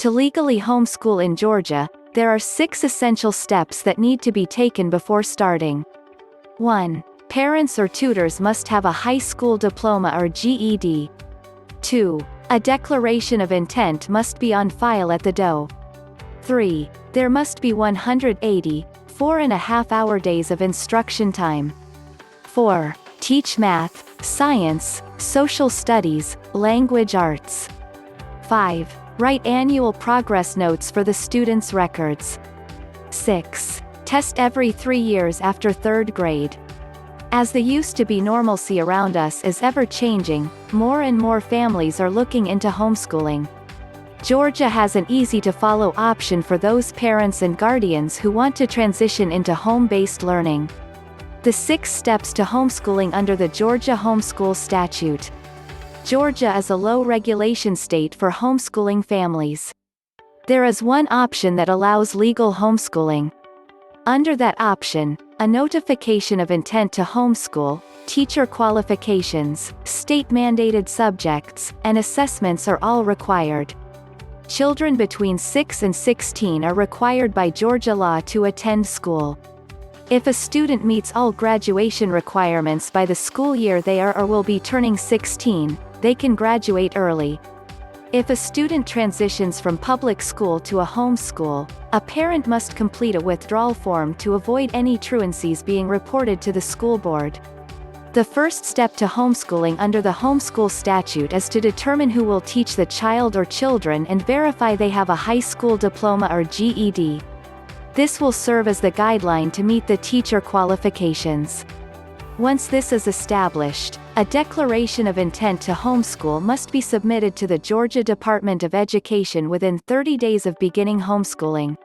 To legally homeschool in Georgia, there are 6 essential steps that need to be taken before starting. 1. Parents or tutors must have a high school diploma or GED. 2. A declaration of intent must be on file at the DOE. 3. There must be 180, 4.5-hour days of instruction time. 4. Teach math, science, social studies, language arts. 5. Write annual progress notes for the students' records. 6. Test every 3 years after 3rd grade. As the used-to-be normalcy around us is ever-changing, more and more families are looking into homeschooling. Georgia has an easy-to-follow option for those parents and guardians who want to transition into home-based learning. The 6 steps to homeschooling under the Georgia Homeschool Statute. Georgia is a low-regulation state for homeschooling families. There is one option that allows legal homeschooling. Under that option, a notification of intent to homeschool, teacher qualifications, state-mandated subjects, and assessments are all required. Children between 6 and 16 are required by Georgia law to attend school. If a student meets all graduation requirements by the school year they are or will be turning 16, they can graduate early. If a student transitions from public school to a homeschool, a parent must complete a withdrawal form to avoid any truancies being reported to the school board. The first step to homeschooling under the homeschool statute is to determine who will teach the child or children and verify they have a high school diploma or GED. This will serve as the guideline to meet the teacher qualifications. Once this is established, a declaration of intent to homeschool must be submitted to the Georgia Department of Education within 30 days of beginning homeschooling.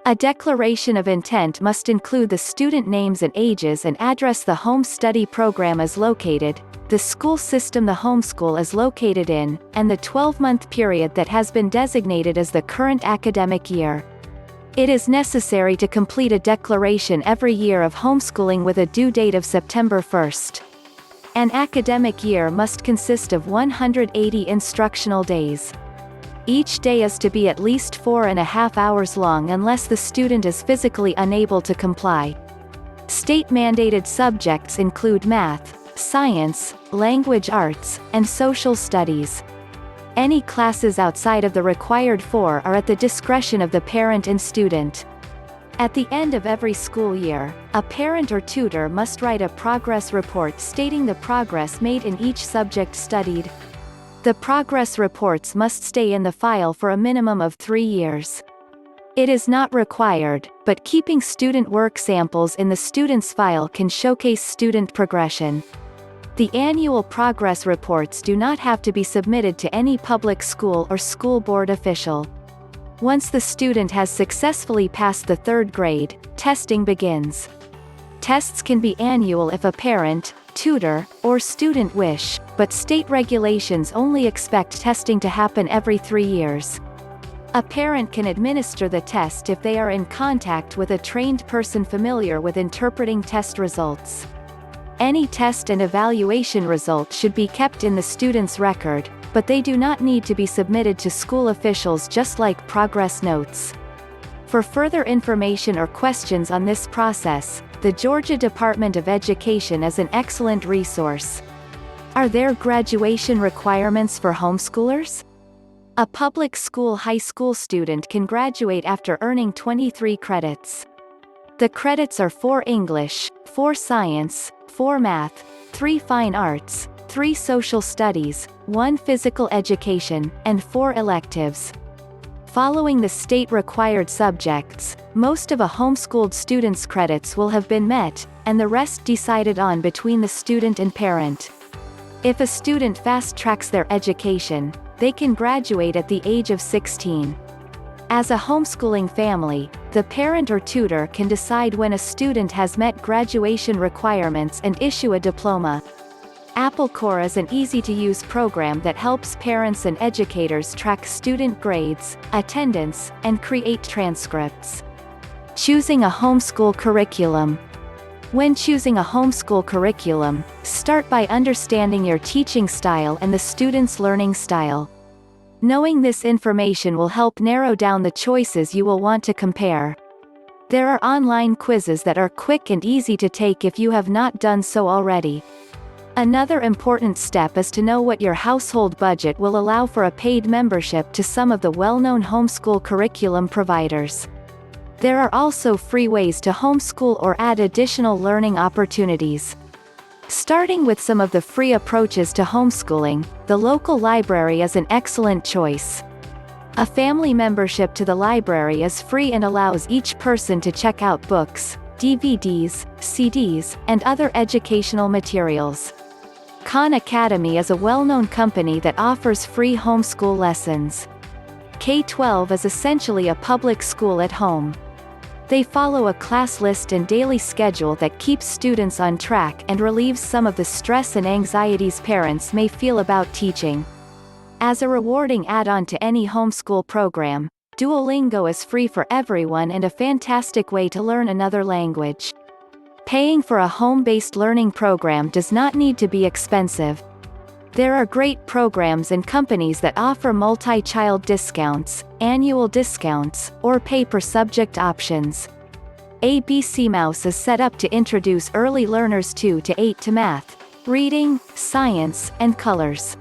A declaration of intent must include the student names and ages and address the home study program is located, the school system the homeschool is located in, and the 12-month period that has been designated as the current academic year. It is necessary to complete a declaration every year of homeschooling with a due date of September 1st. An academic year must consist of 180 instructional days. Each day is to be at least 4.5 hours long unless the student is physically unable to comply. State-mandated subjects include math, science, language arts, and social studies. Any classes outside of the required 4 are at the discretion of the parent and student. At the end of every school year, a parent or tutor must write a progress report stating the progress made in each subject studied. The progress reports must stay in the file for a minimum of 3 years. It is not required, but keeping student work samples in the student's file can showcase student progression. The annual progress reports do not have to be submitted to any public school or school board official. Once the student has successfully passed the 3rd grade, testing begins. Tests can be annual if a parent, tutor, or student wish, but state regulations only expect testing to happen every 3 years. A parent can administer the test if they are in contact with a trained person familiar with interpreting test results. Any test and evaluation results should be kept in the student's record, but they do not need to be submitted to school officials just like progress notes. For further information or questions on this process, the Georgia Department of Education is an excellent resource. Are there graduation requirements for homeschoolers? A public school high school student can graduate after earning 23 credits. The credits are 4 English, 4 science, 4 math, 3 fine arts, 3 social studies, 1 physical education, and 4 electives. Following the state-required subjects, most of a homeschooled student's credits will have been met, and the rest decided on between the student and parent. If a student fast-tracks their education, they can graduate at the age of 16. As a homeschooling family, the parent or tutor can decide when a student has met graduation requirements and issue a diploma. AppleCore is an easy-to-use program that helps parents and educators track student grades, attendance, and create transcripts. Choosing a homeschool curriculum. When choosing a homeschool curriculum, start by understanding your teaching style and the student's learning style. Knowing this information will help narrow down the choices you will want to compare. There are online quizzes that are quick and easy to take if you have not done so already. Another important step is to know what your household budget will allow for a paid membership to some of the well-known homeschool curriculum providers. There are also free ways to homeschool or add additional learning opportunities. Starting with some of the free approaches to homeschooling, the local library is an excellent choice. A family membership to the library is free and allows each person to check out books, DVDs, CDs, and other educational materials. Khan Academy is a well-known company that offers free homeschool lessons. K-12 is essentially a public school at home. They follow a class list and daily schedule that keeps students on track and relieves some of the stress and anxieties parents may feel about teaching. As a rewarding add-on to any homeschool program, Duolingo is free for everyone and a fantastic way to learn another language. Paying for a home-based learning program does not need to be expensive. There are great programs and companies that offer multi-child discounts, annual discounts, or pay-per-subject options. ABC Mouse is set up to introduce early learners 2 to 8 to math, reading, science, and colors.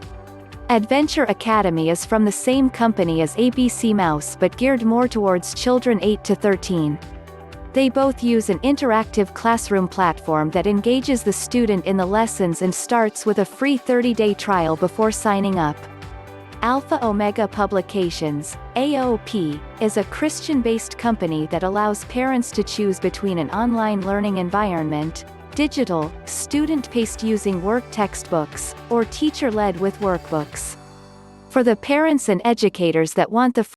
Adventure Academy is from the same company as ABC Mouse but geared more towards children 8 to 13. They both use an interactive classroom platform that engages the student in the lessons and starts with a free 30-day trial before signing up. Alpha Omega Publications, AOP, is a Christian-based company that allows parents to choose between an online learning environment, digital, student-paced using work textbooks, or teacher-led with workbooks. For the parents and educators that want the